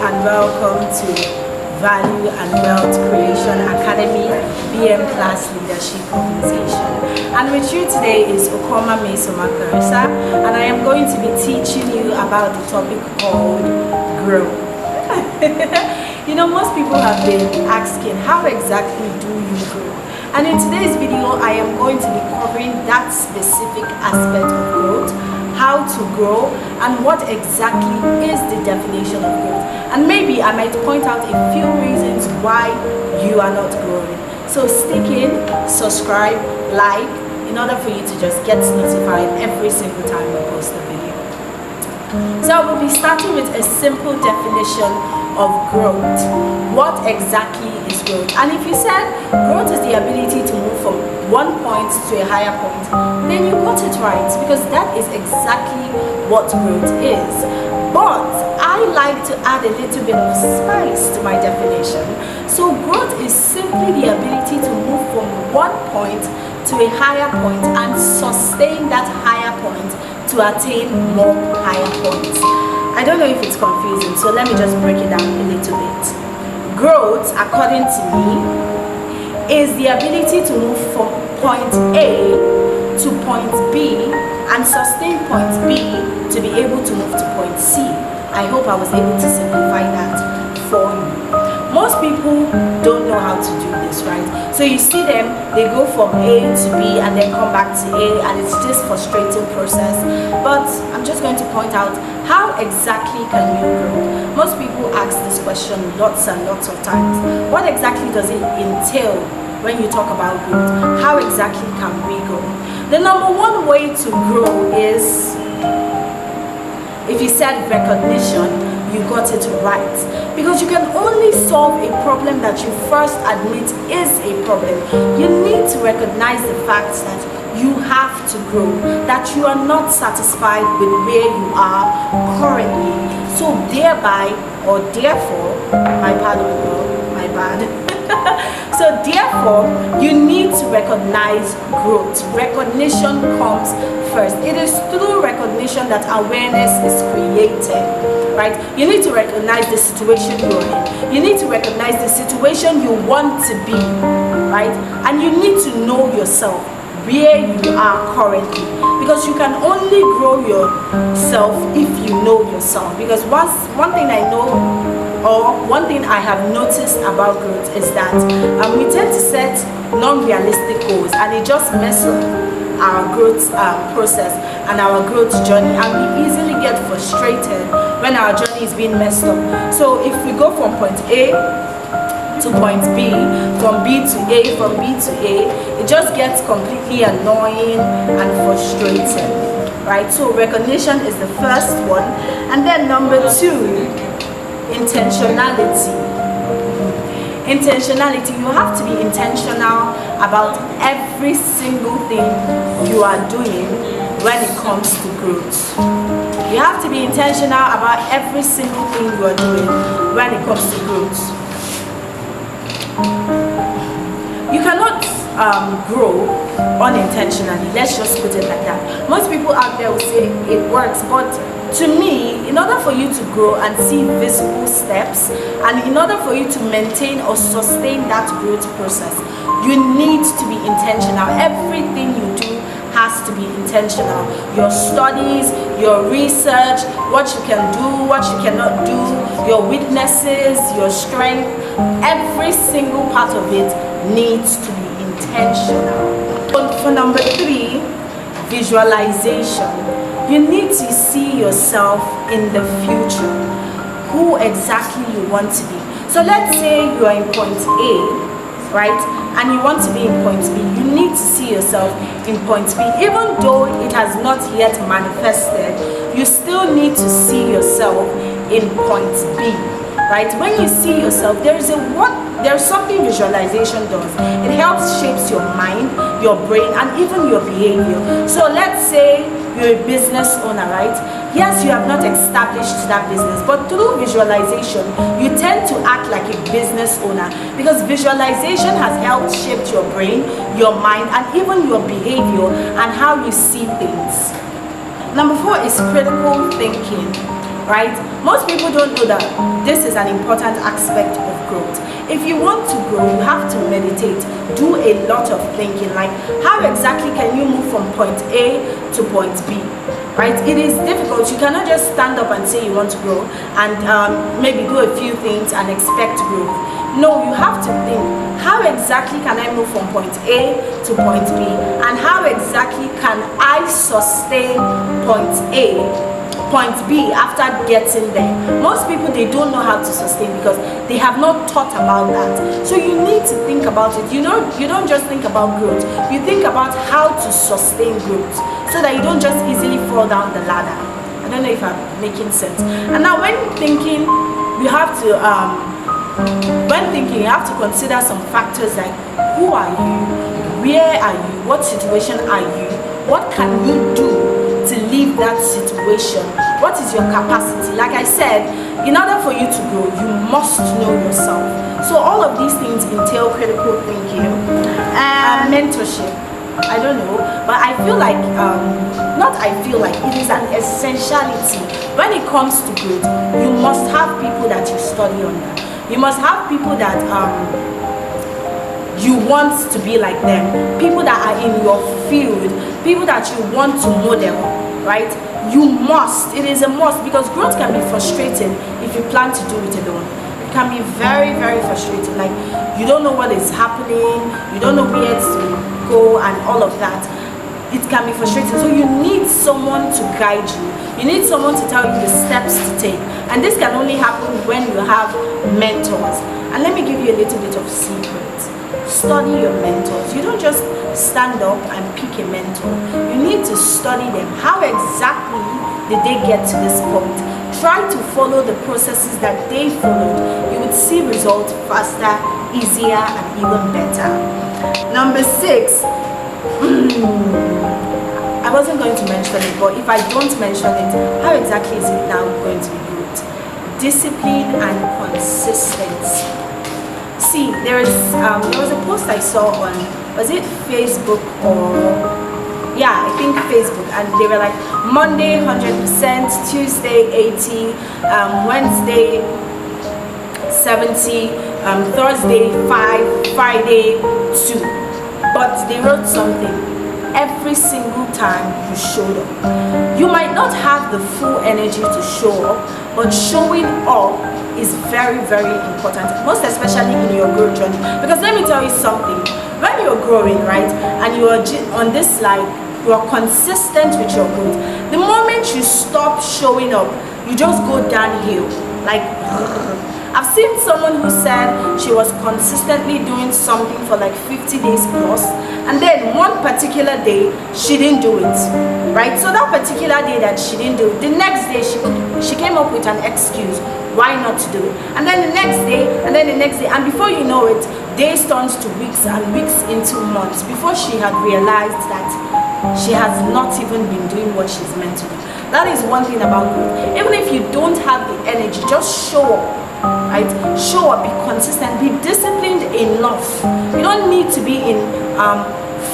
and welcome to Value and Wealth Creation Academy BM Class Leadership Organization. And with you today is Okoma Mesoma Karisa, and I am going to be teaching you about the topic called grow. You know, most people have been asking, how exactly do you grow? And in today's video, I am going to be covering that specific aspect of growth, how to grow, and what exactly is the definition of growth. And maybe I might point out a few reasons why you are not growing. So stick in, subscribe, like, in order for you to just get notified every single time we post a video. So we'll be starting with a simple definition of growth. What exactly is growth? And if you said growth is the ability to move from one point to a higher point, then you got it right, because that is exactly what growth is. But I like to add a little bit of spice to my definition. So growth is simply the ability to move from one point to a higher point and sustain that higher point to attain more higher points. I don't know if it's confusing, so let me just break it down a little bit. Growth, according to me, is the ability to move from point A to point B and sustain point B to be able to move to point C. I hope I was able to simplify that for you. Most people don't know how to do this, right? So you see them, they go from A to B and then come back to A, and it's this frustrating process. But I'm just going to point out, how exactly can you grow? Most people ask this question lots and lots of times. What exactly does it entail when you talk about growth? How exactly can we grow? The number one way to grow is, if you said recognition, you got it right. Because you can only solve a problem that you first admit is a problem. You need to recognize the fact that you have to grow, that you are not satisfied with where you are currently. So thereby, or therefore, my bad. So therefore, you need to recognize growth. Recognition comes first. It is through recognition that awareness is created, right? You need to recognize the situation you're in. You need to recognize the situation you want to be, right? And you need to know yourself, where you are currently, because you can only grow yourself if you know yourself. Because one thing I know, or one thing I have noticed about growth, is that we tend to set non-realistic goals, and it just messes up our growth process and our growth journey, and we easily get frustrated when our journey is being messed up. So if we go from point A to point B, from B to A, from B to A, it just gets completely annoying and frustrating, right? So recognition is the first one. And then number two, intentionality. Intentionality. You have to be intentional about every single thing you are doing when it comes to growth. You have to be intentional about every single thing you are doing when it comes to growth. You cannot grow unintentionally. Let's just put it like that. Most people out there will say it works, but to me, in order for you to grow and see visible steps, and in order for you to maintain or sustain that growth process, you need to be intentional. Everything you do has to be intentional. Your studies, your research, what you can do, what you cannot do, your weaknesses, your strength, every single part of it needs to be intentional. For number three, visualization. You need to see yourself in the future, who exactly you want to be. So let's say you are in point A, right, and you want to be in point B. You need to see yourself in point B. Even though it has not yet manifested, you still need to see yourself in point B, right? When you see yourself, there's something visualization does. It helps shapes your mind, your brain, and even your behavior. So let's say you're a business owner, right? Yes, you have not established that business, but through visualization, you tend to act like a business owner, because visualization has helped shape your brain, your mind, and even your behavior and how you see things. Number four is critical thinking, right? Most people don't know that this is an important aspect of growth. If you want to grow, you have to meditate, do a lot of thinking, like how exactly can you move from point A to point B, right? It is difficult. You cannot just stand up and say you want to grow and maybe do a few things and expect growth. No, you have to think, how exactly can I move from point A to point B, and how exactly can I sustain point B after getting there? Most people, they don't know how to sustain because they have not thought about that. So you need to think about it. You don't just think about growth, you think about how to sustain growth so that you don't just easily fall down the ladder. I don't know if I'm making sense. And now when thinking, you have to consider some factors like who are you, where are you, what situation are you, what can you do to leave that situation, what is your capacity. Like I said, in order for you to grow, you must know yourself. So all of these things entail critical thinking and mentorship. I don't know, but I feel like it is an essentiality. When it comes to growth, you must have people that you study under. You must have people that you want to be like them, people that are in your field, people that you want to model, right? You must, it is a must, because growth can be frustrating if you plan to do it alone. It can be very, very frustrating. Like you don't know what is happening, you don't know where to go and all of that. It can be frustrating. So you need someone to guide you. You need someone to tell you the steps to take. And this can only happen when you have mentors. And let me give you a little bit of secret. Study your mentors. You don't just stand up and pick a mentor. You need to study them. How exactly did they get to this point? Try to follow the processes that they followed. You would see results faster, easier, and even better. Number 6. I wasn't going to mention it, but if I don't mention it, how exactly is it now going to be good? Discipline and consistency. See, there was a post I saw on, was it Facebook or, yeah, I think Facebook, and they were like, Monday 100%, Tuesday 80, Wednesday 70, Thursday 5, Friday 2. But they wrote something. Every single time you showed up, you might not have the full energy to show up, but showing up is very, very important, most especially in your growth journey. Because let me tell you something, when you're growing, right, and you are on this slide, you are consistent with your growth. The moment you stop showing up, you just go downhill. Like I've seen someone who said she was consistently doing something for like 50 days plus, and then one particular day she didn't do it, right? So that particular day that she didn't do it, the next day she came up with an excuse why not to do it, and then the next day, and then the next day, and before you know it, days turns to weeks and weeks into months before she had realized that she has not even been doing what she's meant to do. That is one thing about growth. Even if you don't have the energy, just show up. Right? Show up, be consistent, be disciplined enough. You don't need to be in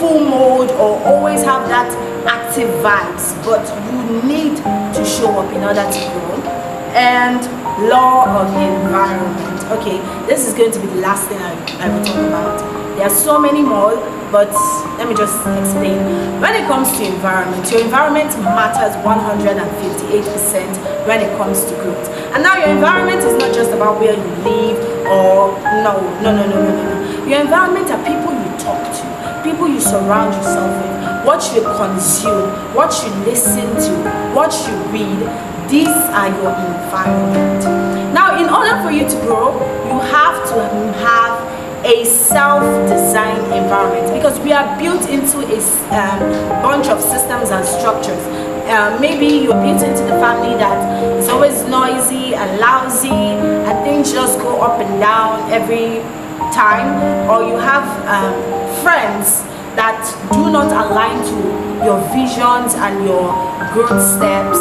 full mode or always have that active vibes, but you need to show up in order to grow. And law of environment. Okay, this is going to be the last thing I will talk about. There are so many more, but let me just explain. When it comes to environment, your environment matters 158% when it comes to growth. And now your environment is not just about where you live or no. Your environment are people you talk to, people you surround yourself with, what you consume, what you listen to, what you read. These are your environment. Now, in order for you to grow, you have to have a self-designed environment, because we are built into a bunch of systems and structures. Maybe you're built into the family that is always noisy and lousy and things just go up and down every time, or you have friends that do not align to your visions and your growth steps.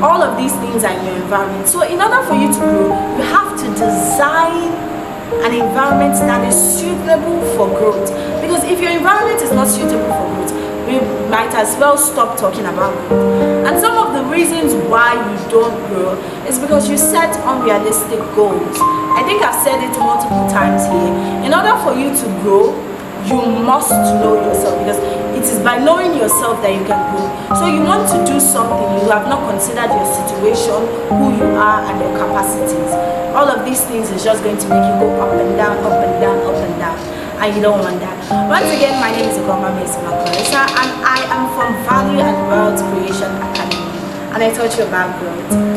All of these things are in your environment. So in order for you to grow, you have to design an environment that is suitable for growth. Because if your environment is not suitable for growth, we might as well stop talking about growth. And some of the the reasons why you don't grow is because you set unrealistic goals. I think I've said it multiple times here. In order for you to grow, you must know yourself, because it is by knowing yourself that you can grow. So you want to do something, you have not considered your situation, who you are, and your capacities. All of these things is just going to make you go up and down, up and down, up and down, and you don't want that. Once again, my name is and I am from Value and Wealth Creation Academy, and I taught you about growth.